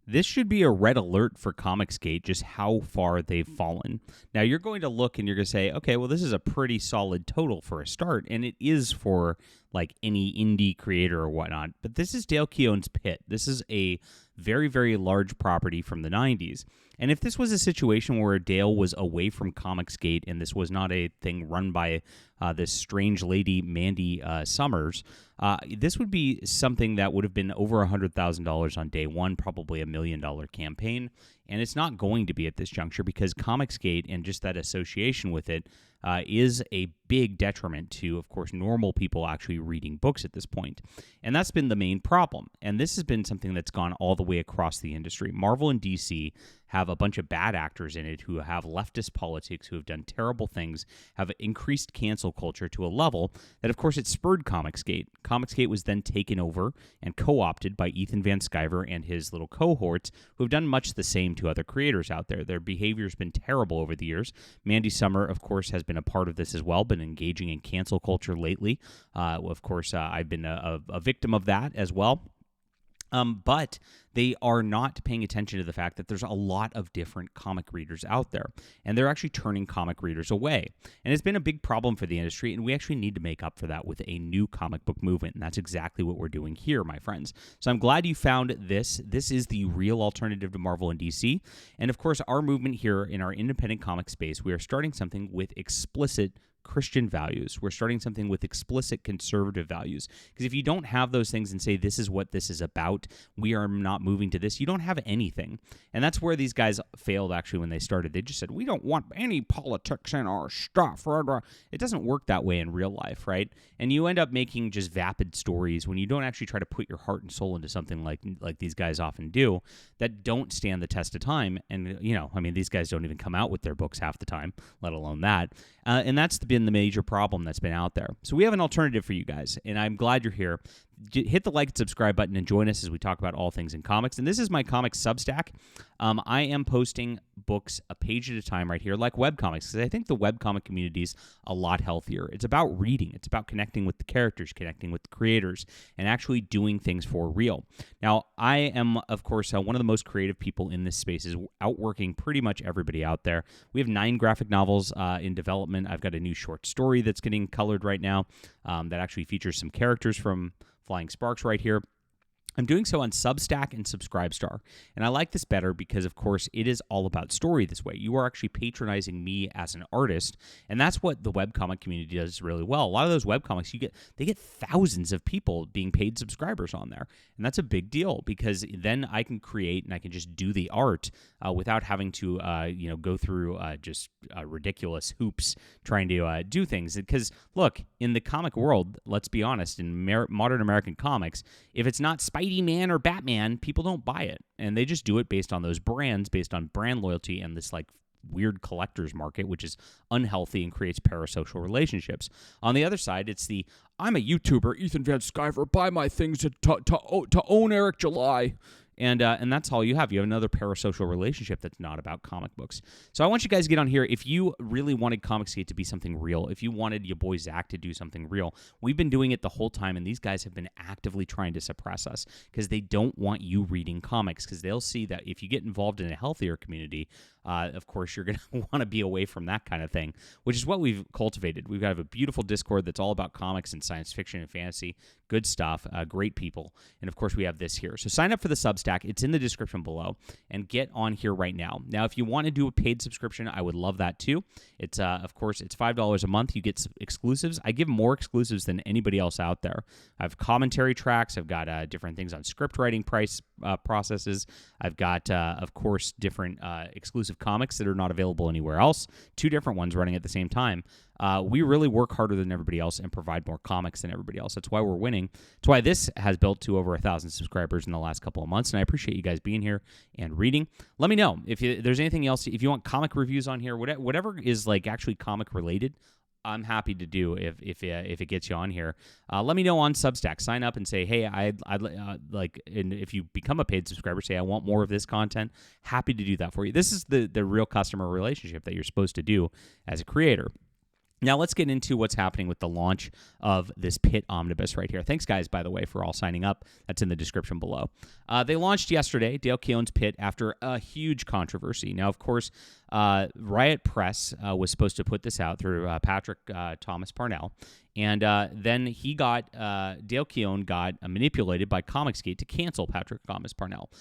This should be a red alert for ComicsGate, just how far they've fallen. Now, you're going to look and you're going to say, okay, well, this is a pretty solid total for a start, and it is for like any indie creator or whatnot. But this is Dale Keown's Pitt. This is a very, very large property from the 90s. And if this was a situation where Dale was away from ComicsGate and this was not a thing run by this strange lady, Mandy Summers, this would be something that would have been over $100,000 on day one, probably $1 million campaign. And it's not going to be at this juncture because ComicsGate and just that association with it is a big detriment to, of course, normal people actually reading books at this point. And that's been the main problem. And this has been something that's gone all the way across the industry. Marvel and DC have a bunch of bad actors in it who have leftist politics, who have done terrible things, have increased cancel culture to a level that, of course, it spurred ComicsGate. ComicsGate was then taken over and co-opted by Ethan Van Sciver and his little cohorts, who have done much the same to other creators out there. Their behavior's been terrible over the years. Mandy Summer, of course, has been a part of this as well, been engaging in cancel culture lately. Of course, I've been a victim of that as well. But they are not paying attention to the fact that there's a lot of different comic readers out there, and they're actually turning comic readers away. And it's been a big problem for the industry, and we actually need to make up for that with a new comic book movement, and that's exactly what we're doing here, my friends. So I'm glad you found this. This is the real alternative to Marvel and DC. And of course, our movement here in our independent comic space, we are starting something with explicit Christian values. We're starting something with explicit conservative values. Because if you don't have those things and say, this is what this is about, we are not moving to this, you don't have anything. And that's where these guys failed, actually, when they started. They just said, we don't want any politics in our stuff. It doesn't work that way in real life, right? And you end up making just vapid stories when you don't actually try to put your heart and soul into something like these guys often do that don't stand the test of time. And, these guys don't even come out with their books half the time, let alone that. And that's been the major problem that's been out there. So we have an alternative for you guys, and I'm glad you're here. Hit the like and subscribe button and join us as we talk about all things in comics. And this is my comics Substack. I am posting books a page at a time right here, like webcomics, because I think the webcomic community is a lot healthier. It's about reading. It's about connecting with the characters, connecting with the creators, and actually doing things for real. Now, I am, of course, one of the most creative people in this space, is outworking pretty much everybody out there. We have 9 graphic novels in development. I've got a new short story that's getting colored right now that actually features some characters from Flying Sparks right here. I'm doing so on Substack and Subscribestar, and I like this better because, of course, it is all about story this way. You are actually patronizing me as an artist, and that's what the webcomic community does really well. A lot of those webcomics, they get thousands of people being paid subscribers on there, and that's a big deal because then I can create and I can just do the art without having to, go through just ridiculous hoops trying to do things. Because, look, in the comic world, let's be honest, in modern American comics, if it's not Spidey Man or Batman, people don't buy it. And they just do it based on those brands, based on brand loyalty and this weird collector's market, which is unhealthy and creates parasocial relationships. On the other side, it's I'm a YouTuber, Ethan Van Sciver, buy my things to own Eric July. And that's all you have. You have another parasocial relationship that's not about comic books. So I want you guys to get on here. If you really wanted ComicsGate to be something real, if you wanted your boy Zach to do something real, we've been doing it the whole time, and these guys have been actively trying to suppress us because they don't want you reading comics, because they'll see that if you get involved in a healthier community, of course, you're going to want to be away from that kind of thing, which is what we've cultivated. We've got a beautiful Discord that's all about comics and science fiction and fantasy. Good stuff, great people. And, of course, we have this here. So sign up for the Substack. It's in the description below, and get on here right now. Now, if you want to do a paid subscription, I would love that too. It's, of course, it's $5 a month. You get exclusives. I give more exclusives than anybody else out there. I have commentary tracks. I've got different things on script writing processes. I've got, of course, different exclusive comics that are not available anywhere else. 2 different ones running at the same time. We really work harder than everybody else and provide more comics than everybody else. That's why we're winning. That's why this has built to over 1,000 subscribers in the last couple of months, and I appreciate you guys being here and reading. Let me know if there's anything else. If you want comic reviews on here, whatever is actually comic related, I'm happy to do if it gets you on here. Let me know on Substack. Sign up and say, hey, I'd like, and if you become a paid subscriber, say I want more of this content. Happy to do that for you. This is the real customer relationship that you're supposed to do as a creator. Now let's get into what's happening with the launch of this Pitt omnibus right here. Thanks, guys, by the way, for all signing up. That's in the description below. They launched yesterday, Dale Keown's Pitt, after a huge controversy. Now, of course, Riot Press was supposed to put this out through Patrick Thomas Parnell, and then Dale Keown got manipulated by ComicsGate to cancel Patrick Thomas Parnell.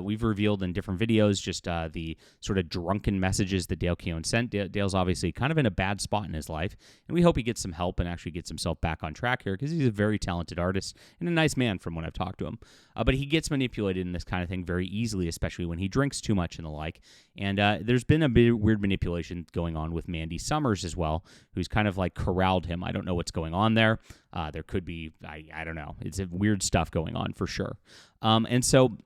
We've revealed in different videos just the sort of drunken messages that Dale Keown sent. Dale's obviously kind of in a bad spot in his life, and we hope he gets some help and actually gets himself back on track here, because he's a very talented artist and a nice man from when I've talked to him. But he gets manipulated in this kind of thing very easily, especially when he drinks too much and the like. And there's been a bit weird manipulation going on with Mandy Summers as well, who's kind of like corralled him. I don't know what's going on there. There could be, I don't know. It's weird stuff going on for sure. And so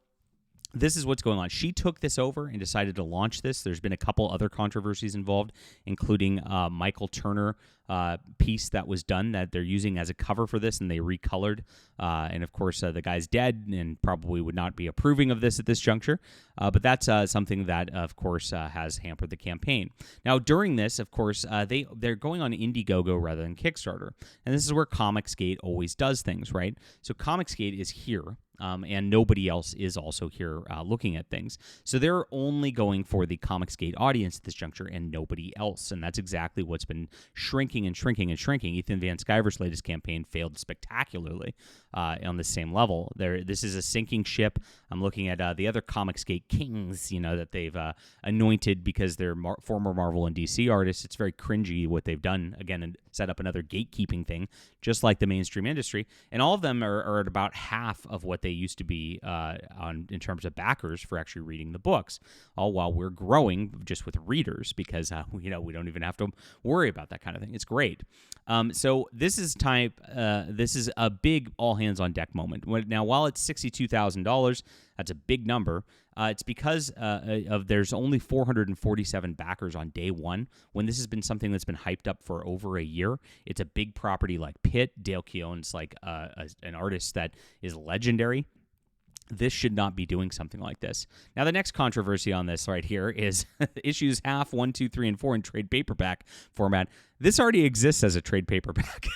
this is what's going on. She took this over and decided to launch this. There's been a couple other controversies involved, including Michael Turner piece that was done that they're using as a cover for this, and they recolored. And of course, the guy's dead and probably would not be approving of this at this juncture. But that's something that, of course, has hampered the campaign. Now, during this, of course, they're going on Indiegogo rather than Kickstarter. And this is where ComicsGate always does things, right? So ComicsGate is here. And nobody else is also here looking at things. So they're only going for the ComicsGate audience at this juncture and nobody else. And that's exactly what's been shrinking and shrinking and shrinking. Ethan Van Sciver's latest campaign failed spectacularly on the same level. This is a sinking ship. I'm looking at the other ComicsGate kings, that they've anointed because they're former Marvel and DC artists. It's very cringy what they've done, again, and set up another gatekeeping thing, just like the mainstream industry. And all of them are at about half of what they used to be in terms of backers for actually reading the books, all while we're growing just with readers, because we don't even have to worry about that kind of thing. It's great. So this is a big all hands on deck moment. Now, while it's $62,000, that's a big number. It's because there's only 447 backers on day one, when this has been something that's been hyped up for over a year. It's a big property like Pitt. Dale Keown's like an artist that is legendary. This should not be doing something like this. Now, the next controversy on this right here is issues half 1, 2, 3, and 4 in trade paperback format. This already exists as a trade paperback.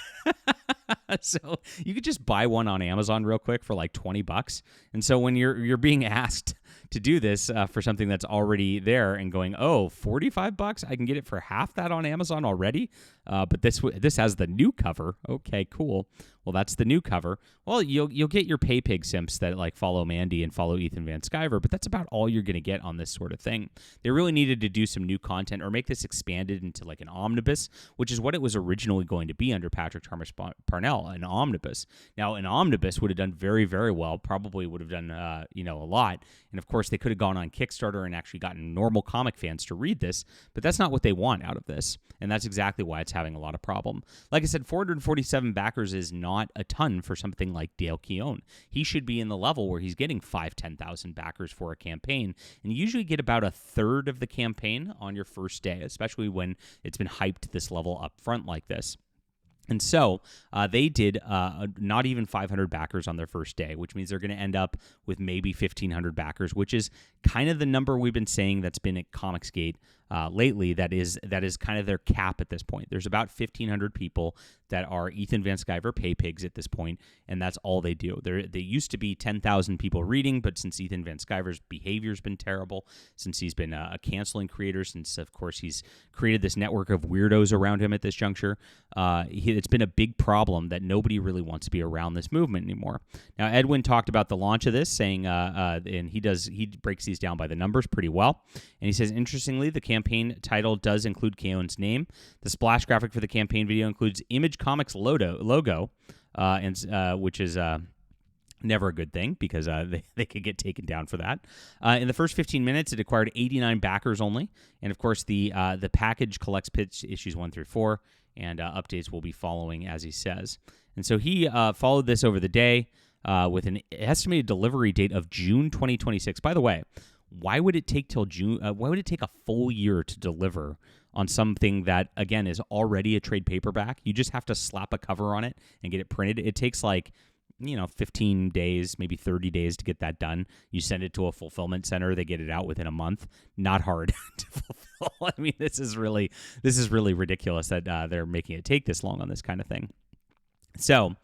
So you could just buy one on Amazon real quick for like $20. And so when you're being asked to do this for something that's already there and going, oh, $45, I can get it for half that on Amazon already. But this has the new cover. Okay, cool. Well, that's the new cover. Well, you'll get your pay pig simps that like follow Mandy and follow Ethan Van Sciver, but that's about all you're going to get on this sort of thing. They really needed to do some new content or make this expanded into like an omnibus, which is what it was originally going to be under Patrick Thomas Parnell, an omnibus. Now, an omnibus would have done very, very well, probably would have done a lot. And of course, they could have gone on Kickstarter and actually gotten normal comic fans to read this, but that's not what they want out of this. And that's exactly why it's having a lot of problem. Like I said, 447 backers is not a ton for something like Dale Keown. He should be in the level where he's getting 10,000 backers for a campaign, and you usually get about a third of the campaign on your first day, especially when it's been hyped this level up front like this. And so they did not even 500 backers on their first day, which means they're going to end up with maybe 1,500 backers, which is kind of the number we've been saying that's been at ComicsGate lately. That is kind of their cap at this point. There's about 1,500 people that are Ethan Van Sciver pay pigs at this point, and that's all they do. They used to be 10,000 people reading, but since Ethan Van Sciver's behavior's been terrible, since he's been a canceling creator, since, of course, he's created this network of weirdos around him at this juncture, it's been a big problem that nobody really wants to be around this movement anymore. Now, Edwin talked about the launch of this, saying, and he breaks these down by the numbers pretty well, and he says, interestingly, the campaign title does include Keown's name. The splash graphic for the campaign video includes Image Comics logo, which is never a good thing, because they could get taken down for that. In the first 15 minutes, it acquired 89 backers only, and of course the package collects Pitt issues 1 through 4, and updates will be following, as he says. And so he followed this over the day with an estimated delivery date of June 2026. By the way, why would it take till June? Why would it take a full year to deliver on something that, again, is already a trade paperback? You just have to slap a cover on it and get it printed. It takes like 15 days, maybe 30 days to get that done. You send it to a fulfillment center, they get it out within a month. Not hard to fulfill. I mean, this is really ridiculous that they're making it take this long on this kind of thing. So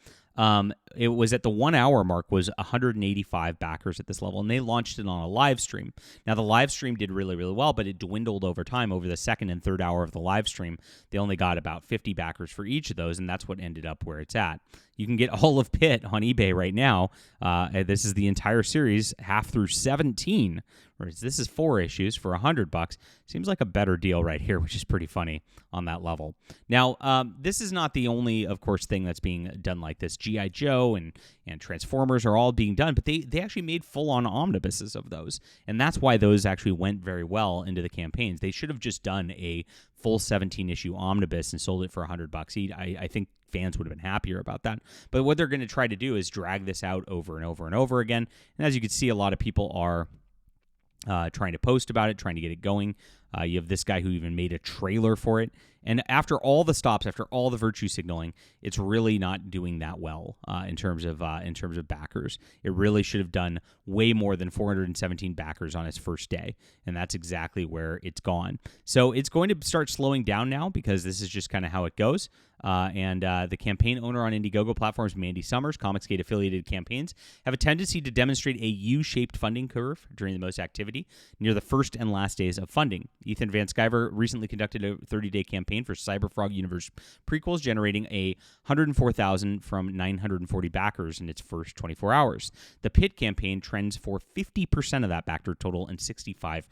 it was at the 1 hour mark was 185 backers at this level, and they launched it on a live stream. Now, the live stream did really, really well, but it dwindled over time. Over the second and third hour of the live stream, they only got about 50 backers for each of those, and that's what ended up where it's at. You can get all of Pitt on eBay right now. This is the entire series, half through 17. Whereas this is 4 issues for $100. Seems like a better deal right here, which is pretty funny on that level. Now, this is not the only, of course, thing that's being done like this. G.I. Joe and Transformers are all being done, but they actually made full-on omnibuses of those, and that's why those actually went very well into the campaigns. They should have just done a full 17-issue omnibus and sold it for $100 each. I think fans would have been happier about that. But what they're going to try to do is drag this out over and over and over again. And as you can see, a lot of people are trying to post about it, trying to get it going. You have this guy who even made a trailer for it. And after all the stops, after all the virtue signaling, it's really not doing that well in terms of backers. It really should have done way more than 417 backers on its first day, and that's exactly where it's gone. So it's going to start slowing down now because this is just kind of how it goes. And the campaign owner on Indiegogo platforms, Mandy Summers, ComicsGate affiliated campaigns, have a tendency to demonstrate a U-shaped funding curve during the most activity near the first and last days of funding. Ethan Van Sciver recently conducted a 30-day campaign for Cyberfrog Universe prequels, generating a 104,000 from 940 backers in its first 24 hours. The Pitt campaign trends for 50% of that backer total and 65%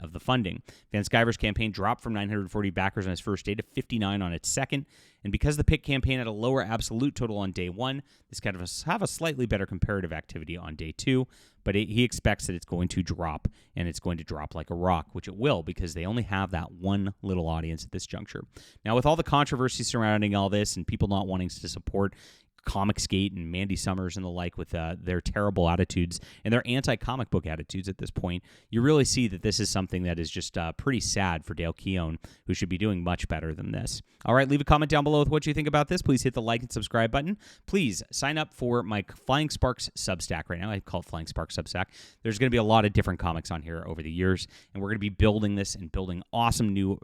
of the funding. Van Sciver's campaign dropped from 940 backers on its first day to 59 on its second. And because the Pitt campaign had a lower absolute total on day 1, this kind of have a slightly better comparative activity on day 2. But he expects that it's going to drop, and it's going to drop like a rock, which it will because they only have that one little audience at this juncture. Now, with all the controversy surrounding all this and people not wanting to support ComicsGate and Mandy Summers and the like with their terrible attitudes and their anti-comic book attitudes at this point, you really see that this is something that is just pretty sad for Dale Keown, who should be doing much better than this. All right, leave a comment down below with what you think about this. Please hit the like and subscribe button. Please sign up for my Flying Sparks Substack right now. I call it Flying Sparks Substack. There's going to be a lot of different comics on here over the years, and we're going to be building this and building awesome new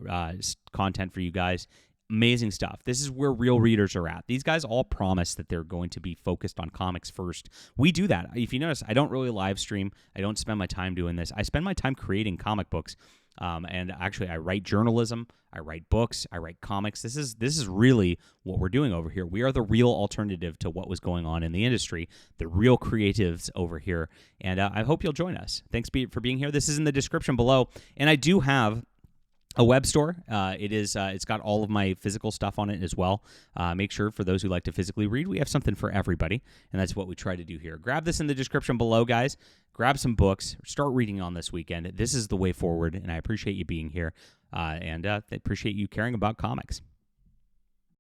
content for you guys. Amazing stuff. This is where real readers are at. These guys all promise that they're going to be focused on comics first. We do that. If you notice, I don't really live stream. I don't spend my time doing this. I spend my time creating comic books. And actually, I write journalism. I write books. I write comics. This is really what we're doing over here. We are the real alternative to what was going on in the industry, the real creatives over here. And I hope you'll join us. Thanks for being here. This is in the description below. And I do have a web store. It's got all of my physical stuff on it as well. Make sure, for those who like to physically read, we have something for everybody, and that's what we try to do here. Grab this in the description below, guys. Grab some books. Start reading on this weekend. This is the way forward, and I appreciate you being here, and I appreciate you caring about comics.